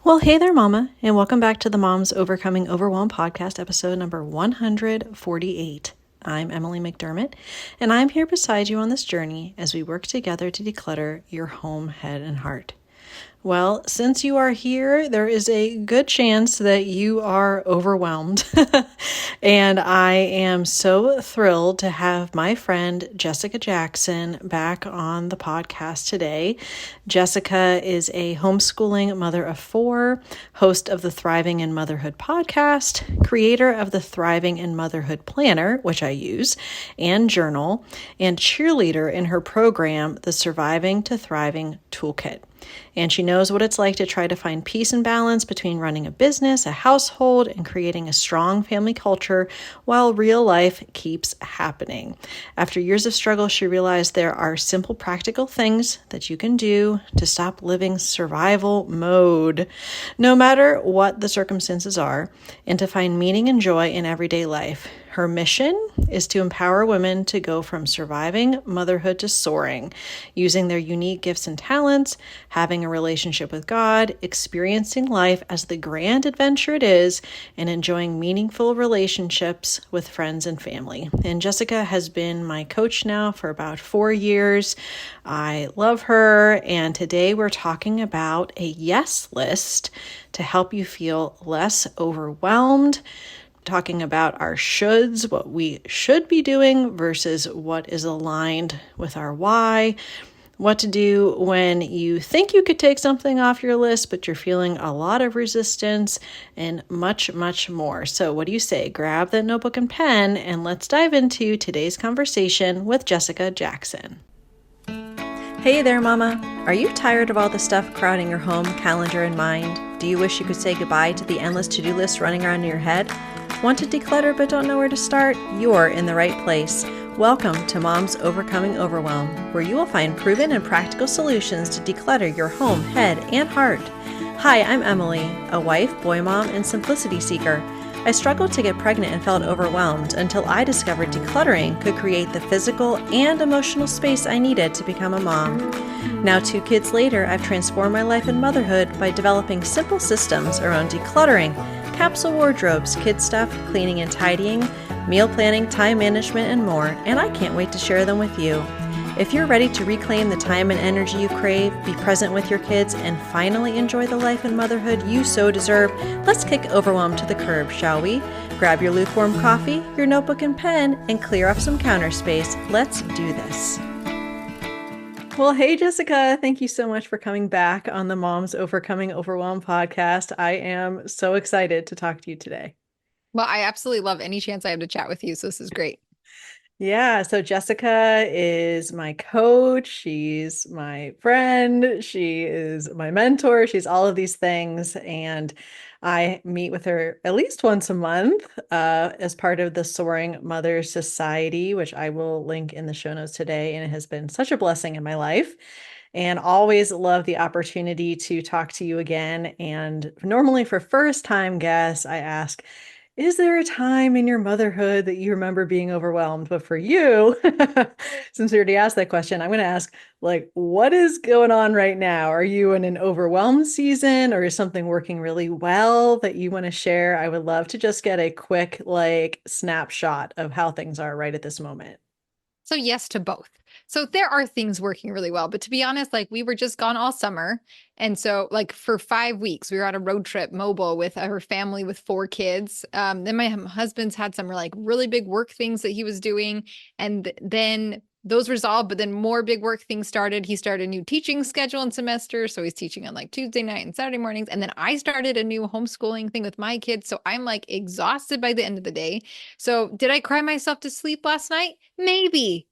Well, hey there, Mama, and welcome back to the Mom's Overcoming Overwhelm podcast, episode number 148. I'm Emily McDermott, and I'm here beside you on this journey as we work together to declutter your home, head, and heart. Well, since you are here, there is a good chance that you are overwhelmed. And I am so thrilled to have my friend Jessica Jackson back on the podcast today. Jessica is a homeschooling mother of four, host of the Thriving in Motherhood podcast, creator of the Thriving in Motherhood Planner, which I use, and journal, and cheerleader in her program, the Surviving to Thriving Toolkit. And she knows what it's like to try to find peace and balance between running a business, a household, and creating a strong family culture while real life keeps happening. After years of struggle, she realized there are simple, practical things that you can do to stop living survival mode, no matter what the circumstances are, and to find meaning and joy in everyday life. Her mission is to empower women to go from surviving motherhood to soaring, using their unique gifts and talents, having a relationship with God, experiencing life as the grand adventure it is, and enjoying meaningful relationships with friends and family. And Jessica has been my coach now for about 4 years. I love her, and today we're talking about a yes list to help you feel less overwhelmed, talking about our shoulds, what we should be doing versus what is aligned with our why, what to do when you think you could take something off your list, but you're feeling a lot of resistance, and much, much more. So what do you say? Grab that notebook and pen, and let's dive into today's conversation with Jessica Jackson. Hey there, Mama. Are you tired of all the stuff crowding your home, calendar, and mind? Do you wish you could say goodbye to the endless to-do list running around in your head? Want to declutter but don't know where to start? You're in the right place. Welcome to Mom's Overcoming Overwhelm, where you will find proven and practical solutions to declutter your home, head, and heart. Hi, I'm Emily, a wife, boy mom, and simplicity seeker. I struggled to get pregnant and felt overwhelmed until I discovered decluttering could create the physical and emotional space I needed to become a mom. Now, 2 kids later, I've transformed my life in motherhood by developing simple systems around decluttering, capsule wardrobes, kid stuff, cleaning and tidying, meal planning, time management, and more, and I can't wait to share them with you. If you're ready to reclaim the time and energy you crave, be present with your kids, and finally enjoy the life and motherhood you so deserve, let's kick overwhelm to the curb, shall we? Grab your lukewarm coffee, your notebook and pen, and clear off some counter space. Let's do this. Well, hey, Jessica, thank you so much for coming back on the Mom's Overcoming Overwhelm podcast. I am so excited to talk to you today. Well, I absolutely love any chance I have to chat with you, so this is great. Yeah, so Jessica is my coach. She's my friend. She is my mentor. She's all of these things. And I meet with her at least once a month as part of the Soaring Mother Society, which I will link in the show notes today. And it has been such a blessing in my life. And always love the opportunity to talk to you again. And normally for first time guests, I ask, is there a time in your motherhood that you remember being overwhelmed? But for you, since we already asked that question, I'm going to ask, what is going on right now? Are you in an overwhelmed season, or is something working really well that you want to share? I would love to just get a quick, snapshot of how things are right at this moment. So yes to both. So there are things working really well, but to be honest, we were just gone all summer. And so for 5 weeks, we were on a road trip mobile with her family with 4 kids. Then my husband's had some really big work things that he was doing. And then those resolved, but then more big work things started. He started a new teaching schedule and semester. So he's teaching on Tuesday night and Saturday mornings. And then I started a new homeschooling thing with my kids. So I'm exhausted by the end of the day. So did I cry myself to sleep last night? Maybe.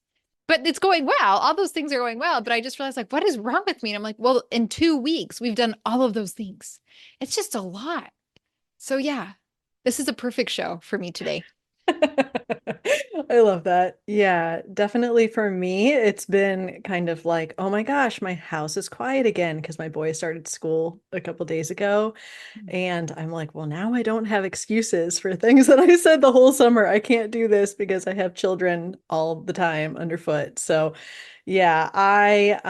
But it's going well. All those things are going well. But I just realized, what is wrong with me? And I'm well, in 2 weeks, we've done all of those things. It's just a lot. So yeah, this is a perfect show for me today. I love that. Yeah, definitely for me, it's been kind of oh my gosh, my house is quiet again because my boy started school a couple days ago. And I'm well, now I don't have excuses for things that I said the whole summer. I can't do this because I have children all the time underfoot. So Yeah, I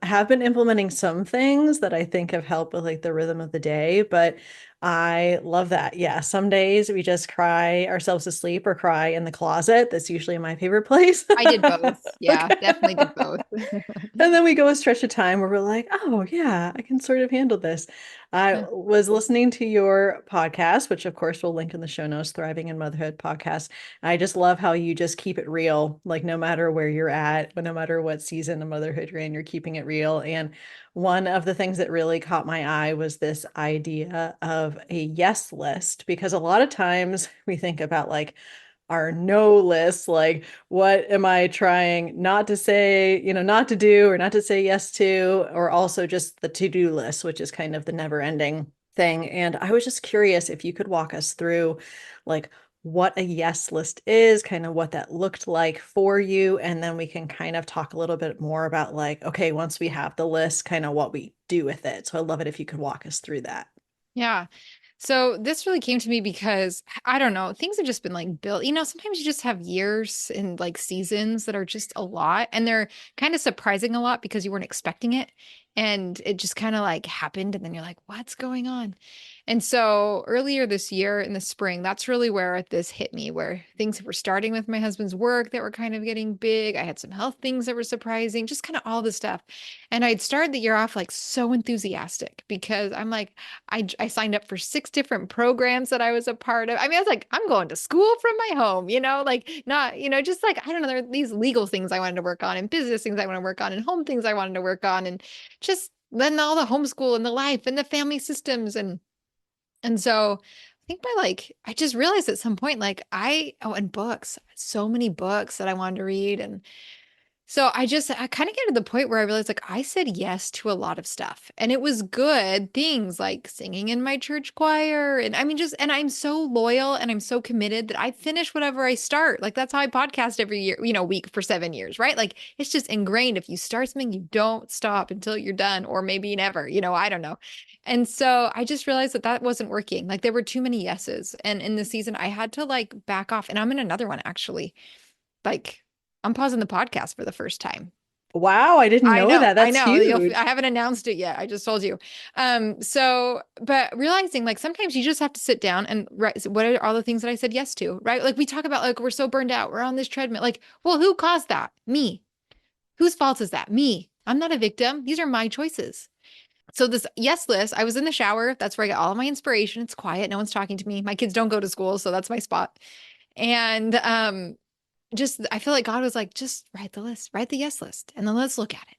have been implementing some things that I think have helped with like the rhythm of the day, but I love that. Yeah, some days we just cry ourselves to sleep or cry in the closet. That's usually my favorite place. I did both. Yeah, Okay. definitely did both. And then we go a stretch of time where we're like, oh, yeah, I can sort of handle this. I Yeah. was listening to your podcast, which of course we'll link in the show notes, Thriving in Motherhood podcast. I just love how you just keep it real, like no matter where you're at, but no matter what season of motherhood you're in, you're keeping it real. And one of the things that really caught my eye was this idea of a yes list, because a lot of times we think about like, our no list, like what am I trying not to say, not to do or not to say yes to, or also just the to-do list, which is kind of the never-ending thing. And I was just curious if you could walk us through like what a yes list is, kind of what that looked like for you, and then we can kind of talk a little bit more about like, okay, once we have the list, kind of what we do with it. So I'd love it if you could walk us through that. Yeah. So this really came to me because I don't know, things have just been like built. Sometimes you just have years and like seasons that are just a lot and they're kind of surprising a lot because you weren't expecting it. And it just kind of like happened. And then you're like, what's going on? And so earlier this year in the spring, that's really where this hit me, where things were starting with my husband's work that were kind of getting big. I had some health things that were surprising, just kind of all this stuff. And I'd started the year off like so enthusiastic because I'm like, I signed up for 6 different programs that I was a part of. I mean, I was like, I'm going to school from my home, like not, just like, I don't know, there are these legal things I wanted to work on and business things I want to work on and home things I wanted to work on and just then all the homeschool and the life and the family systems and so I think I just realized at some point, and books, so many books that I wanted to read. And so I kind of get to the point where I realized like I said yes to a lot of stuff and it was good things like singing in my church choir. And I mean, and I'm so loyal and I'm so committed that I finish whatever I start. Like that's how I podcast every year, week for 7 years, right? Like it's just ingrained. If you start something, you don't stop until you're done, or maybe never, I don't know. And so I just realized that that wasn't working. Like there were too many yeses. And in the season, I had to like back off. And I'm in another one actually. Like I'm pausing the podcast for the first time. Wow, I didn't know that. I That's know. I huge. haven't announced it yet. I just told you. But realizing like sometimes you just have to sit down and write. So what are all the things that I said yes to, right? Like we talk about like we're so burned out. We're on this treadmill. Like, well, who caused that? Me. Whose fault is that? Me. I'm not a victim. These are my choices. So this yes list, I was in the shower. That's where I get all of my inspiration. It's quiet. No one's talking to me. My kids don't go to school, so that's my spot. And just I feel like God was like, just write the list, write the yes list, and then let's look at it.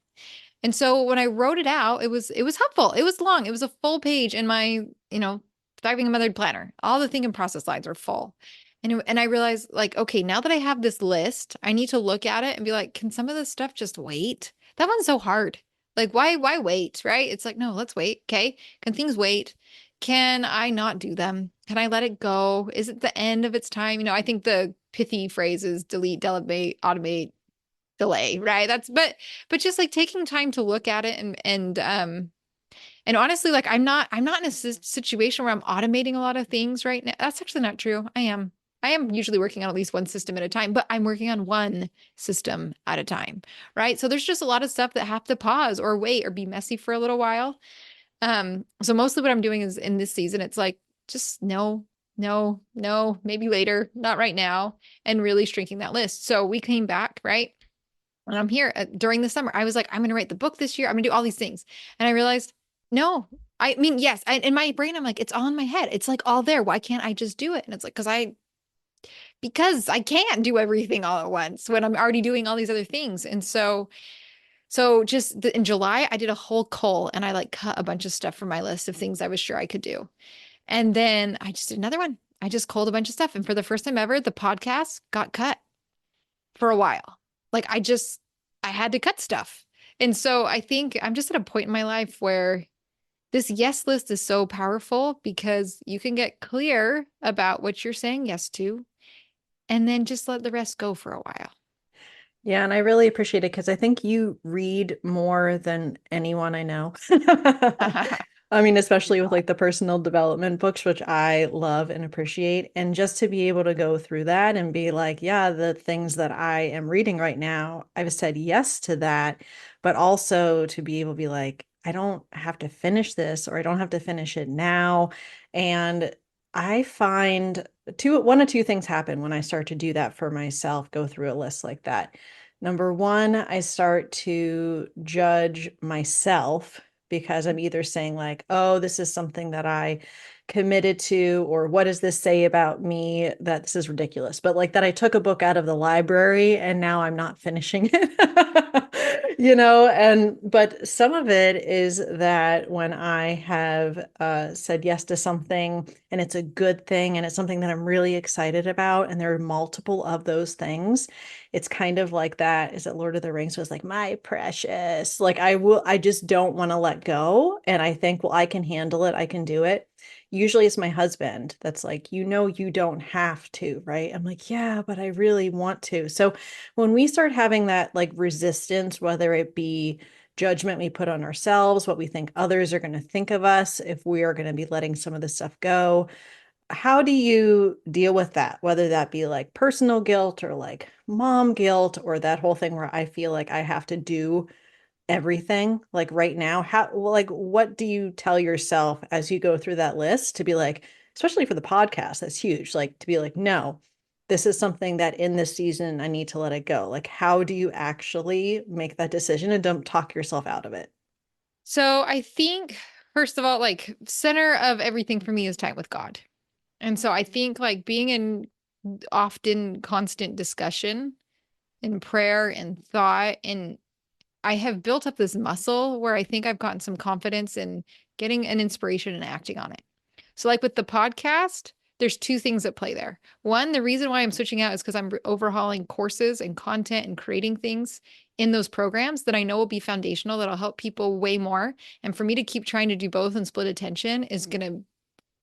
And so when I wrote it out, it was helpful. It was long. It was a full page in my, Thriving a Motherhood planner. All the think and process lines are full. And I realized like, okay, now that I have this list, I need to look at it and be like, can some of this stuff just wait? That one's so hard. Like, why wait? Right? It's like, no, let's wait. Okay. Can things wait? Can I not do them? Can I let it go? Is it the end of its time? I think the pithy phrase is delete, delegate, automate, delay, right? But just like taking time to look at it and honestly, like I'm not in a situation where I'm automating a lot of things right now. That's actually not true. I am usually working on at least one system at a time, but I'm working on one system at a time, right? So there's just a lot of stuff that have to pause or wait or be messy for a little while. So mostly what I'm doing is in this season, it's like just no, no, no, maybe later, not right now, and really shrinking that list. So we came back, right? And I'm here during the summer. I was like, I'm going to write the book this year. I'm going to do all these things. And I realized, no, I mean, yes. In my brain, I'm like, it's all in my head. It's like all there. Why can't I just do it? And it's like, because I can't do everything all at once when I'm already doing all these other things. And so just in July, I did a whole cull and I like cut a bunch of stuff from my list of things I was sure I could do. And then I just did another one. I just culled a bunch of stuff. And for the first time ever, the podcast got cut for a while. Like I had to cut stuff. And so I think I'm just at a point in my life where this yes list is so powerful because you can get clear about what you're saying yes to and then just let the rest go for a while. Yeah, and I really appreciate it because I think you read more than anyone I know. I mean, especially with Yeah. like the personal development books, which I love and appreciate. And just to be able to go through that and be like, yeah, the things that I am reading right now, I've said yes to that, but also to be able to be like, I don't have to finish this or I don't have to finish it now. And I find one of two things happen when I start to do that for myself, go through a list like that. Number one, I start to judge myself because I'm either saying like, oh, this is something that I committed to, or what does this say about me that this is ridiculous? But like that I took a book out of the library and now I'm not finishing it, and but some of it is that when I have said yes to something and it's a good thing and it's something that I'm really excited about, and there are multiple of those things, it's kind of like that. Is it Lord of the Rings was like, my precious. Like I just don't want to let go. And I think, well, I can handle it. I can do it. Usually it's my husband that's like, you don't have to, right? I'm like, yeah, but I really want to. So when we start having that like resistance, whether it be judgment we put on ourselves, what we think others are going to think of us, if we are going to be letting some of this stuff go, how do you deal with that? Whether that be like personal guilt or like mom guilt or that whole thing where I feel like I have to do everything like right now. Like, what do you tell yourself as you go through that list to be like, especially for the podcast, that's huge, like to be like, no, this is something that in this season I need to let it go. Like, how do you actually make that decision and don't talk yourself out of it? So I think, first of all, like center of everything for me is time with God. And so I think like being in often constant discussion and prayer and thought, and I have built up this muscle where I think I've gotten some confidence in getting an inspiration and acting on it. So, like with the podcast, there's two things at play there. One, the reason why I'm switching out is because I'm overhauling courses and content and creating things in those programs that I know will be foundational, that'll help people way more. And for me to keep trying to do both and split attention is gonna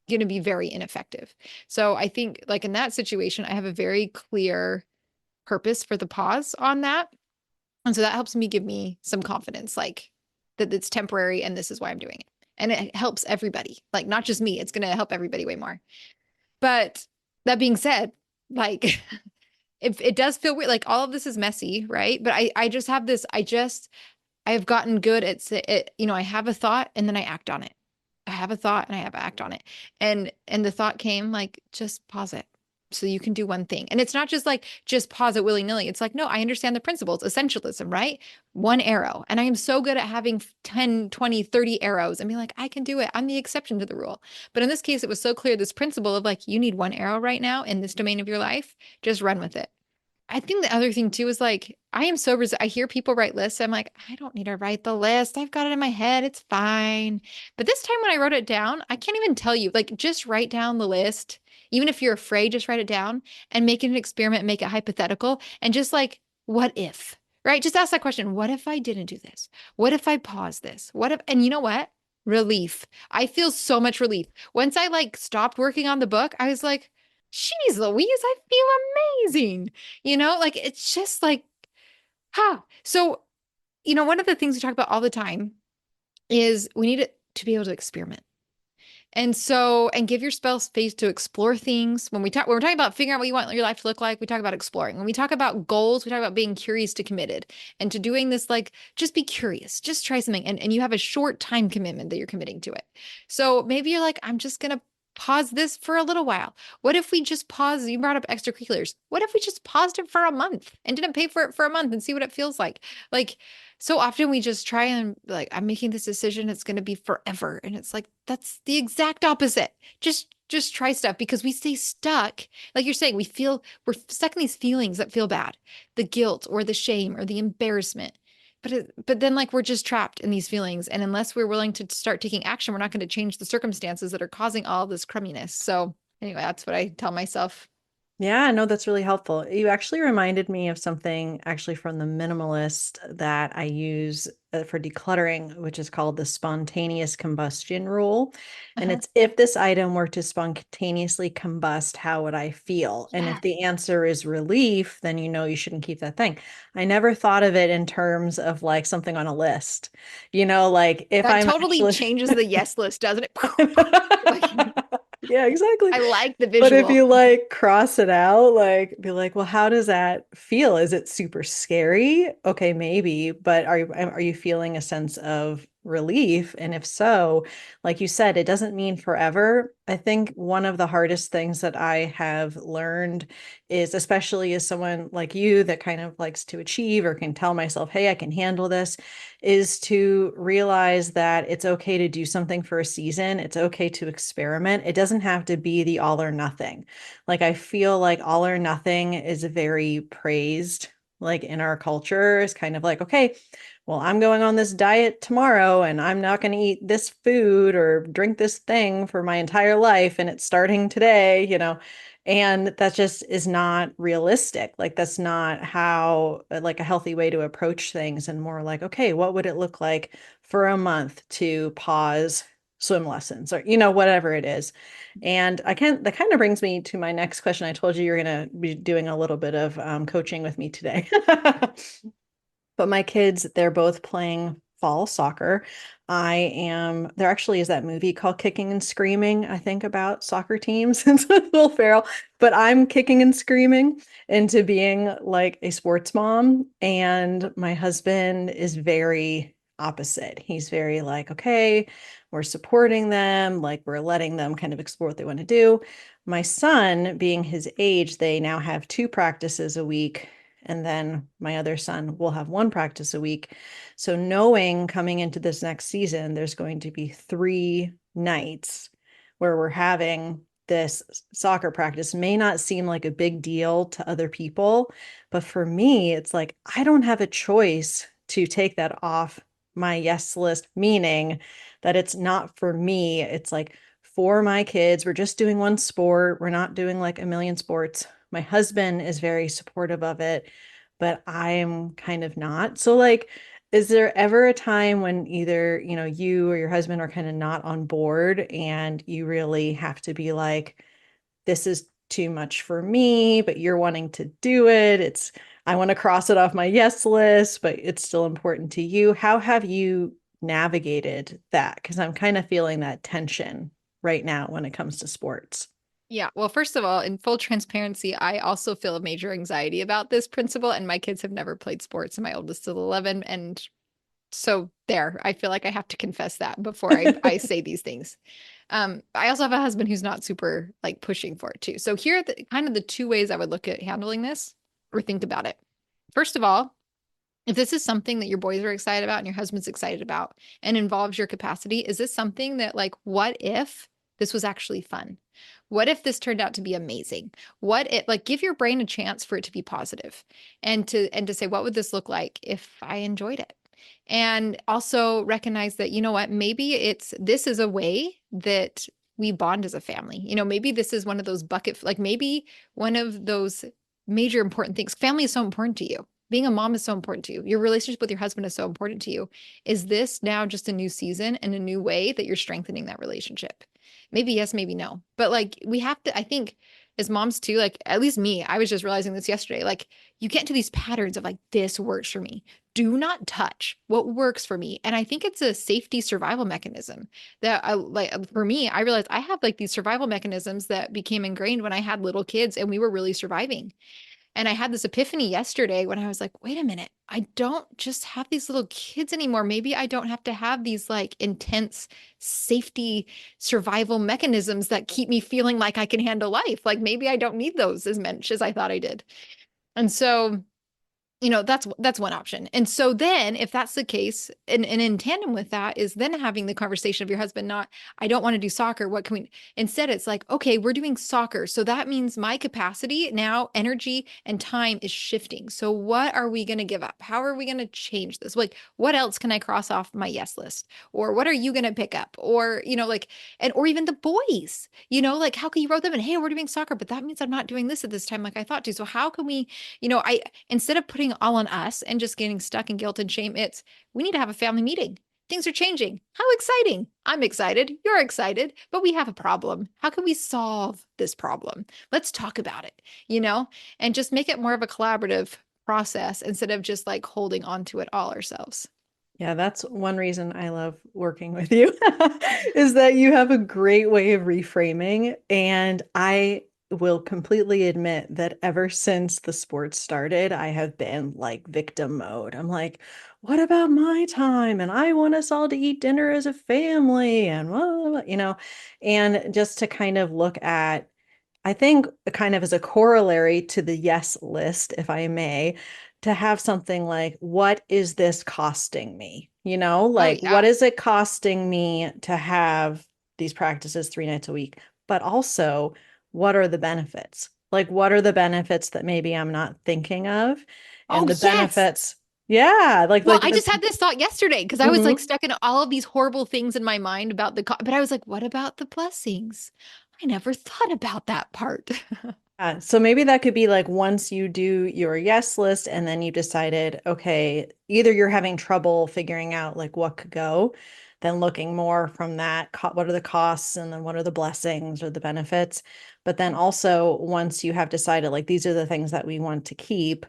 be very ineffective. So I think like in that situation, I have a very clear purpose for the pause on that. And so that helps me give me some confidence, like that it's temporary and this is why I'm doing it. And it helps everybody, like not just me. It's going to help everybody way more. But that being said, like if it does feel weird, like all of this is messy, right? But I just have this, I have gotten good at I have a thought and then I act on it. I have a thought and I have to act on it. And the thought came like, just pause it. So you can do one thing. And it's not just like just pause it willy-nilly. It's like, no, I understand the principles, essentialism, right? One arrow. And I am so good at having 10, 20, 30 arrows and be like, I can do it. I'm the exception to the rule. But in this case, it was so clear this principle of like, you need one arrow right now in this domain of your life, just run with it. I think the other thing too is like I am so I hear people write lists. I'm like, I don't need to write the list. I've got it in my head. It's fine. But this time when I wrote it down, I can't even tell you. Like, just write down the list. Even if you're afraid, just write it down and make it an experiment, make it hypothetical, and just like, what if? Right? Just ask that question. What if I didn't do this? What if I pause this? What if, and you know what? Relief. I feel so much relief. Once I like stopped working on the book, I was like, geez, Louise, I feel amazing. Like it's just like, So, one of the things we talk about all the time is we need it to be able to experiment. And give your spell space to explore things. When we're talking about figuring out what you want your life to look like, we talk about exploring. When we talk about goals, we talk about being curious to committed and to doing this, like just be curious, just try something. And you have a short time commitment that you're committing to it. So maybe you're like, I'm just going to pause this for a little while. What if we just pause? You brought up extracurriculars. What if we just paused it for a month and didn't pay for it for a month and see what it feels like? Like, so often we just try and like, I'm making this decision, it's going to be forever. And it's like, that's the exact opposite. Just try stuff because we stay stuck. Like you're saying, we're stuck in these feelings that feel bad, the guilt or the shame or the embarrassment. But then like we're just trapped in these feelings. And unless we're willing to start taking action, we're not going to change the circumstances that are causing all this crumminess. So anyway, that's what I tell myself. Yeah, no, that's really helpful. You actually reminded me of something actually from the minimalist that I use for decluttering, which is called the spontaneous combustion rule. And Uh-huh. it's if this item were to spontaneously combust, how would I feel? And if Yeah, the answer is relief, then you know you shouldn't keep that thing. I never thought of it in terms of like something on a list. Like if that I'm totally actually changes the yes list, doesn't it? Like, Yeah, exactly. I like the But if visual. you like cross it out, like be like, well, how does that feel? Is it super scary? Okay, maybe, but are you feeling a sense of relief? And if so, like you said, it doesn't mean forever. I think one of the hardest things that I have learned is, especially as someone like you that kind of likes to achieve or can tell myself, hey, I can handle this, is to realize that it's okay to do something for a season. It's okay to experiment. It doesn't have to be the all or nothing. Like, I feel like all or nothing is very praised, like in our culture. It's kind of like, okay, well, I'm going on this diet tomorrow and I'm not going to eat this food or drink this thing for my entire life. And it's starting today. And that just is not realistic. Like, that's not how, like, a healthy way to approach things, and more like, okay, what would it look like for a month to pause swim lessons or, whatever it is. And that kind of brings me to my next question. I told you you're going to be doing a little bit of coaching with me today. But my kids, they're both playing fall soccer. There actually is that movie called Kicking and Screaming, I think, about soccer teams. It's with Will Ferrell, but I'm kicking and screaming into being like a sports mom. And my husband is very opposite. He's very like, okay, we're supporting them, like we're letting them kind of explore what they want to do. My son, being his age, they now have two practices a week, and then my other son will have one practice a week. So knowing coming into this next season, there's going to be 3 nights where we're having this soccer practice may not seem like a big deal to other people, but for me, it's like I don't have a choice to take that off my yes list, meaning that it's not for me. It's like for my kids. We're just doing one sport. We're not doing like a million sports. My husband is very supportive of it, but I'm kind of not. So, like, is there ever a time when either, you or your husband are kind of not on board and you really have to be like, this is too much for me, but you're wanting to do it? I want to cross it off my yes list, but it's still important to you. How have you navigated that? Because I'm kind of feeling that tension right now when it comes to sports. Yeah. Well, first of all, in full transparency, I also feel a major anxiety about this principle, and my kids have never played sports, and my oldest is 11. And so there, I feel like I have to confess that before I say these things. I also have a husband who's not super like pushing for it too. So here are kind of the two ways I would look at handling this or think about it. First of all, if this is something that your boys are excited about and your husband's excited about and involves your capacity, is this something that, like, what if this was actually fun? What if this turned out to be amazing? What it like give your brain a chance for it to be positive and to say, what would this look like if I enjoyed it? And also recognize that, you know what, maybe this is a way that we bond as a family. Maybe this is one of those like maybe one of those major important things. Family is so important to you. Being a mom is so important to you. Your relationship with your husband is so important to you. Is this now just a new season and a new way that you're strengthening that relationship? Maybe yes, maybe no. But like we have to, I think as moms too, like at least me, I was just realizing this yesterday. Like you get into these patterns of like, this works for me. Do not touch what works for me. And I think it's a safety survival mechanism that I like for me, I realized I have like these survival mechanisms that became ingrained when I had little kids and we were really surviving. And I had this epiphany yesterday when I was like, wait a minute, I don't just have these little kids anymore. Maybe I don't have to have these like intense safety survival mechanisms that keep me feeling like I can handle life. Like maybe I don't need those as much as I thought I did. And so That's one option. And so then if that's the case, and in tandem with that is then having the conversation of your husband, not, I don't want to do soccer. What can we instead? It's like, okay, we're doing soccer. So that means my capacity now, energy and time is shifting. So what are we going to give up? How are we going to change this? Like, what else can I cross off my yes list? Or what are you going to pick up? Or, like, and or even the boys, like how can you wrote them in, hey, we're doing soccer, but that means I'm not doing this at this time like I thought to. So how can we, I instead of putting all on us and just getting stuck in guilt and shame, it's we need to have a family meeting. Things are changing. How exciting. I'm excited. You're excited, but we have a problem. How can we solve this problem? Let's talk about it, and just make it more of a collaborative process instead of just like holding on to it all ourselves. Yeah, that's one reason I love working with you is that you have a great way of reframing. And I will completely admit that ever since the sport started, I have been like victim mode. I'm like, what about my time? And I want us all to eat dinner as a family and, well, and just to kind of look at, I think, kind of as a corollary to the yes list, if I may, to have something like, what is this costing me? Oh, Like, what yeah. is it costing me to have these practices 3 nights a week? But also, what are the benefits? Like, what are the benefits that maybe I'm not thinking of? Oh, And the yes. benefits, yeah, Well, like I the, just had this thought yesterday because I was like mhm. stuck in all of these horrible things in my mind about but I was like, what about the blessings? I never thought about that part. So maybe that could be like once you do your yes list and then you decided, okay, either you're having trouble figuring out like what could go, then looking more from that, what are the costs and then what are the blessings or the benefits. But then also once you have decided like these are the things that we want to keep,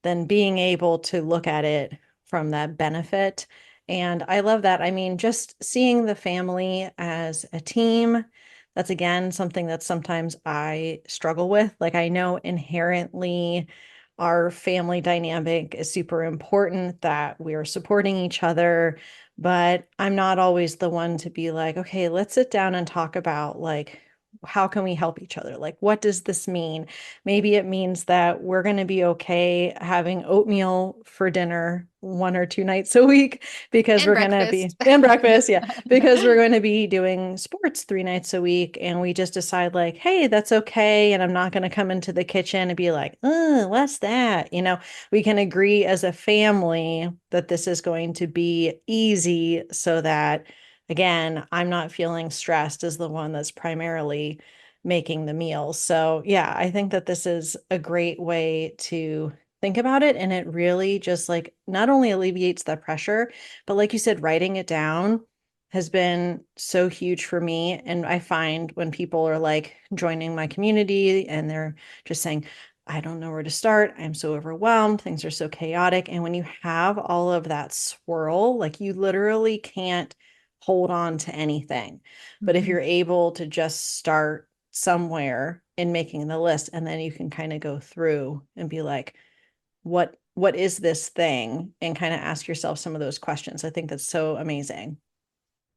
then being able to look at it from that benefit. And I love that. I mean, just seeing the family as a team, that's again something that sometimes I struggle with. Like I know inherently our family dynamic is super important, that we are supporting each other, but I'm not always the one to be like, okay, let's sit down and talk about like how can we help each other? Like, what does this mean? Maybe it means that we're going to be okay having oatmeal for dinner 1 or 2 nights a week because And we're going to be breakfast. in breakfast. Yeah, because we're going to be doing sports 3 nights a week. And we just decide, like, hey, that's okay. And I'm not going to come into the kitchen and be like, oh, what's that? We can agree as a family that this is going to be easy so that, again, I'm not feeling stressed as the one that's primarily making the meals. So, yeah, I think that this is a great way to think about it. And it really just like not only alleviates the pressure, but like you said, writing it down has been so huge for me. And I find when people are like joining my community and they're just saying, I don't know where to start. I'm so overwhelmed. Things are so chaotic. And when you have all of that swirl, like you literally can't hold on to anything. But if Mhm. you're able to just start somewhere in making the list, and then you can kind of go through and be like, what is this thing? And kind of ask yourself some of those questions. I think that's so amazing.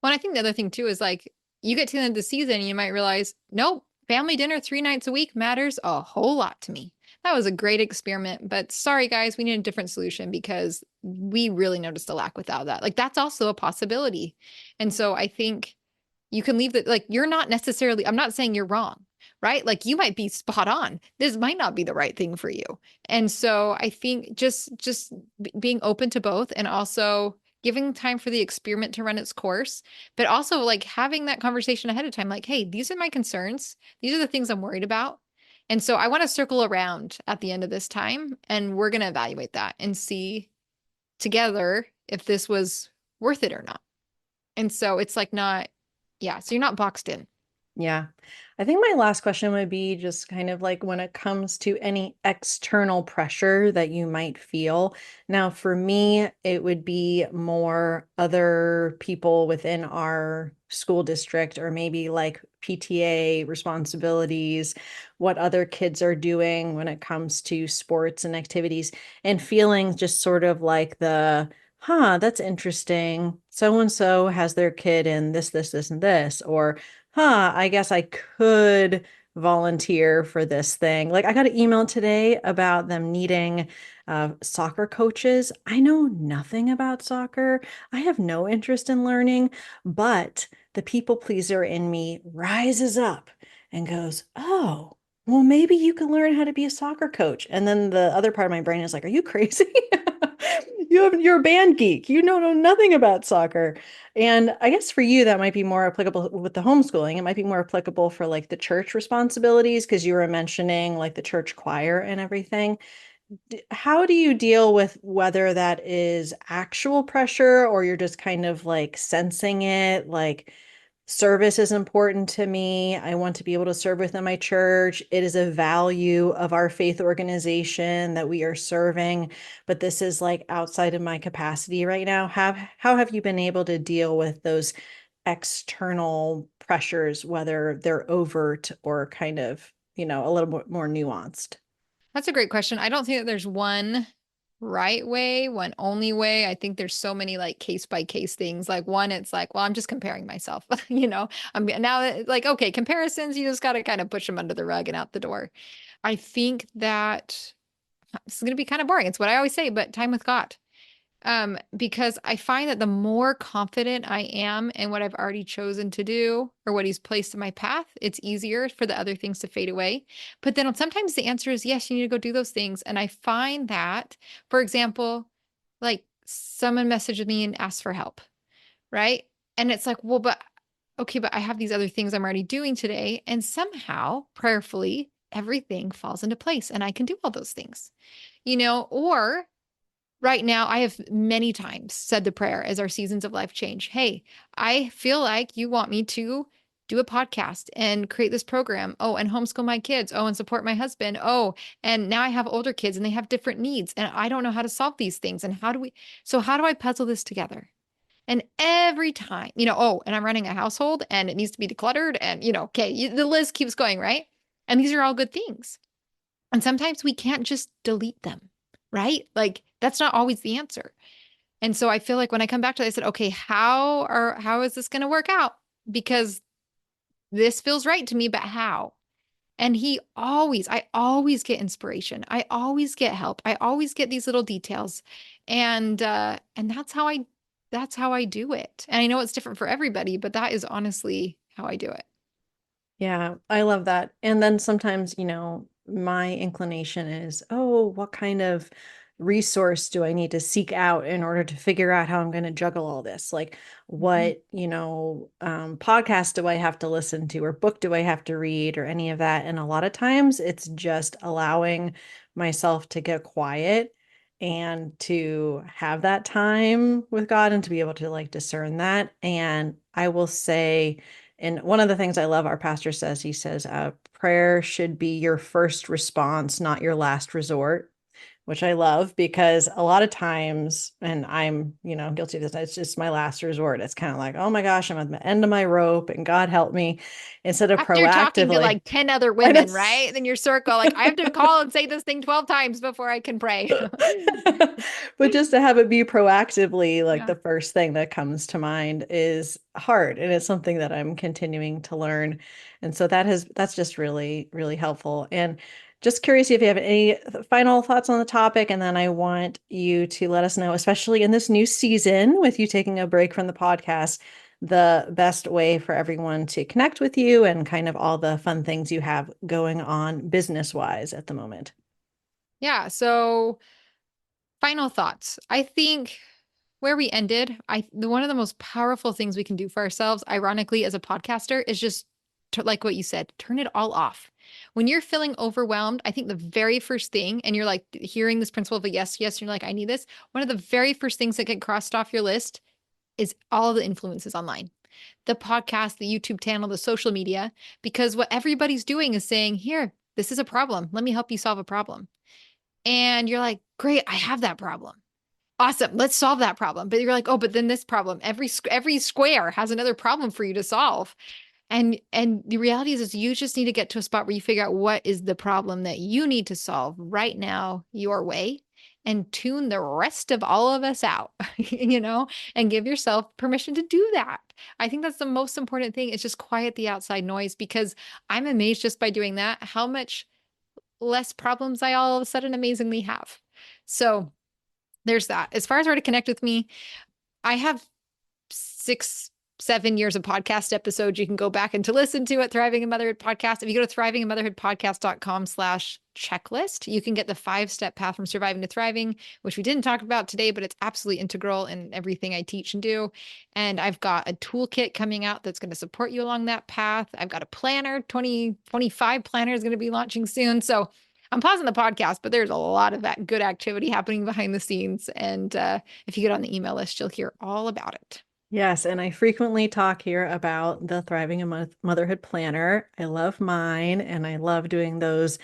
Well, I think the other thing too is like you get to the end of the season and you might realize, nope, family dinner 3 nights a week matters a whole lot to me. That was a great experiment, but sorry guys, we need a different solution because we really noticed a lack without that. Like that's also a possibility. And so I think you can leave that, like you're not necessarily, I'm not saying you're wrong, right? Like you might be spot on. This might not be the right thing for you. And so I think just being open to both and also giving time for the experiment to run its course, but also like having that conversation ahead of time, like, hey, these are my concerns. These are the things I'm worried about. And so I want to circle around at the end of this time and we're going to evaluate that and see together if this was worth it or not. And so it's like not, yeah, so you're not boxed in. Yeah. I think my last question would be just kind of like when it comes to any external pressure that you might feel. Now, for me, it would be more other people within our school district or maybe like PTA responsibilities, what other kids are doing when it comes to sports and activities, and feeling just sort of like that's interesting. So and so has their kid in this, and this, or I guess I could volunteer for this thing. Like I got an email today about them needing soccer coaches. I know nothing about soccer. I have no interest in learning, but the people pleaser in me rises up and goes, "Oh, well, maybe you can learn how to be a soccer coach." And then the other part of my brain is like, "Are you crazy? You're a band geek. You know nothing about soccer." And I guess for you, that might be more applicable with the homeschooling. It might be more applicable for like the church responsibilities because you were mentioning like the church choir and everything. How do you deal with whether that is actual pressure or you're just kind of like sensing it? Like, service is important to me. I want to be able to serve within my church. It is a value of our faith organization that we are serving, but this is like outside of my capacity right now. How have you been able to deal with those external pressures, whether they're overt or kind of, a little bit more nuanced? That's a great question. I don't think that there's one right way, one only way. I think there's so many like case by case things. Like one, it's like, well, I'm just comparing myself. I'm now like, okay, comparisons, you just got to kind of push them under the rug and out the door. I think that this is going to be kind of boring. It's what I always say, but time with God. Because I find that the more confident I am in what I've already chosen to do or what he's placed in my path, it's easier for the other things to fade away. But then sometimes the answer is yes, you need to go do those things. And I find that, for example, like someone messaged me and asked for help, right? And it's like, well, but okay, but I have these other things I'm already doing today. And somehow, prayerfully, everything falls into place and I can do all those things, or right now, I have many times said the prayer as our seasons of life change. Hey, I feel like you want me to do a podcast and create this program. Oh, and homeschool my kids. Oh, and support my husband. Oh, and now I have older kids and they have different needs. And I don't know how to solve these things. And how do I puzzle this together? And every time, oh, and I'm running a household and it needs to be decluttered. And, okay, the list keeps going, right? And these are all good things. And sometimes we can't just delete them, right? Like that's not always the answer. And so I feel like when I come back to it, I said, okay, how is this going to work out? Because this feels right to me, but how? And I always get inspiration. I always get help. I always get these little details. And that's how I do it. And I know it's different for everybody, but that is honestly how I do it. Yeah, I love that. And then sometimes, my inclination is, oh, what kind of resource do I need to seek out in order to figure out how I'm going to juggle all this? Like, Mhm. what, podcast do I have to listen to, or book do I have to read, or any of that? And a lot of times it's just allowing myself to get quiet and to have that time with God and to be able to like discern that. And I will say, and one of the things I love our pastor says, he says, prayer should be your first response, not your last resort, which I love because a lot of times, and I'm, guilty of this, it's just my last resort. It's kind of like, oh my gosh, I'm at the end of my rope and God help me, instead of After talking to proactively. like 10 other I know. women, right? Then your circle, like, I have to call and say this thing 12 times before I can pray. But just to have it be proactively like Yeah. the first thing that comes to mind is hard, and it's something that I'm continuing to learn. And so that's just really really helpful. And just curious if you have any final thoughts on the topic, and then I want you to let us know, especially in this new season with you taking a break from the podcast, the best way for everyone to connect with you and kind of all the fun things you have going on business wise at the moment. Yeah. So, final thoughts. I think where we ended, one of the most powerful things we can do for ourselves, ironically, as a podcaster, is just like what you said, turn it all off. When you're feeling overwhelmed, I think the very first thing, and you're like hearing this principle of a yes, yes, and you're like, I need this. One of the very first things that get crossed off your list is all the influences online, the podcast, the YouTube channel, the social media, because what everybody's doing is saying, here, this is a problem. Let me help you solve a problem. And you're like, great, I have that problem. Awesome, let's solve that problem. But you're like, oh, but then this problem, every square has another problem for you to solve. And the reality is you just need to get to a spot where you figure out what is the problem that you need to solve right now your way and tune the rest of all of us out, and give yourself permission to do that. I think that's the most important thing is just quiet the outside noise, because I'm amazed just by doing that, how much less problems I all of a sudden amazingly have. So there's that. As far as where to connect with me, I have 6-7 years of podcast episodes you can go back and to listen to at Thriving in Motherhood Podcast. If you go to thrivingandmotherhoodpodcast.com/checklist, you can get the 5-step path from surviving to thriving, which we didn't talk about today, but it's absolutely integral in everything I teach and do. And I've got a toolkit coming out that's going to support you along that path. I've got a planner, 2025 planner is going to be launching soon. So I'm pausing the podcast, but there's a lot of that good activity happening behind the scenes. And if you get on the email list, you'll hear all about it. Yes, and I frequently talk here about the Thriving in Motherhood Planner. I love mine, and I love doing those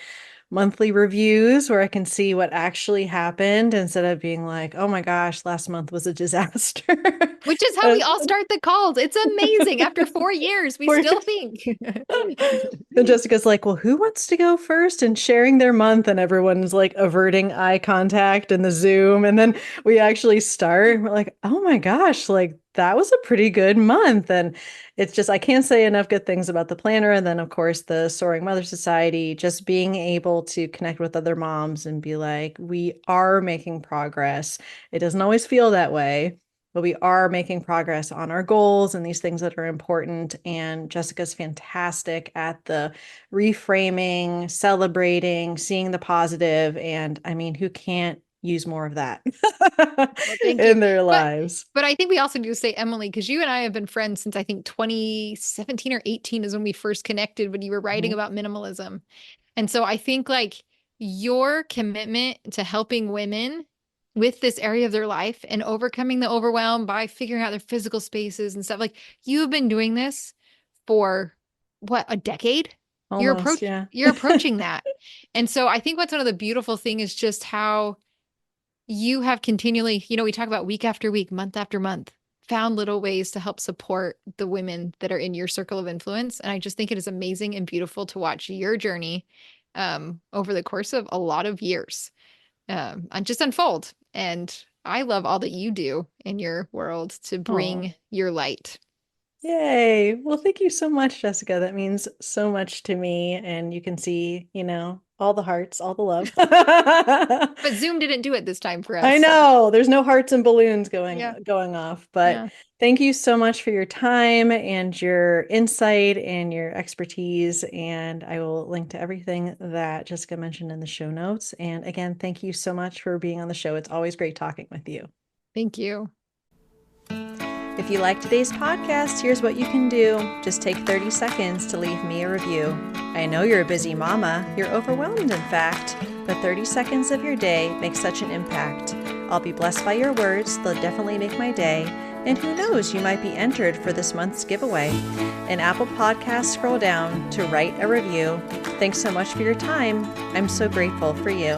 monthly reviews where I can see what actually happened instead of being like, oh my gosh, last month was a disaster. Which is how we all start the calls. It's amazing. After 4 years, we still think. And Jessica's like, well, who wants to go first? And sharing their month, and everyone's like averting eye contact in the Zoom. And then we actually start, and we're like, oh my gosh, like that was a pretty good month. And it's just, I can't say enough good things about the planner. And then, of course, the Soaring Mother Society, just being able to connect with other moms and be like, we are making progress. It doesn't always feel that way, but we are making progress on our goals and these things that are important. And Jessica's fantastic at the reframing, celebrating, seeing the positive. And I mean, who can't use more of that Well, thank you. in their lives? But I think we also do say, Emily, because you and I have been friends since I think 2017 or 18 is when we first connected, when you were writing about minimalism. And so I think like your commitment to helping women with this area of their life and overcoming the overwhelm by figuring out their physical spaces and stuff, like you've been doing this for what, a decade? Almost, yeah. You're approaching that. And so I think what's one of the beautiful thing is just how you have continually, we talk about week after week, month after month, found little ways to help support the women that are in your circle of influence. And I just think it is amazing and beautiful to watch your journey over the course of a lot of years and just unfold. And I love all that you do in your world to bring your light. Yay. Well, thank you so much, Jessica. That means so much to me. And you can see, all the hearts, all the love. But Zoom didn't do it this time for us. I know there's no hearts and balloons going off, but Yeah. thank you so much for your time and your insight and your expertise. And I will link to everything that Jessica mentioned in the show notes. And again, thank you so much for being on the show. It's always great talking with you. Thank you. If you like today's podcast, here's what you can do. Just take 30 seconds to leave me a review. I know you're a busy mama. You're overwhelmed, in fact, but 30 seconds of your day makes such an impact. I'll be blessed by your words. They'll definitely make my day. And who knows, you might be entered for this month's giveaway. In Apple Podcasts, scroll down to write a review. Thanks so much for your time. I'm so grateful for you.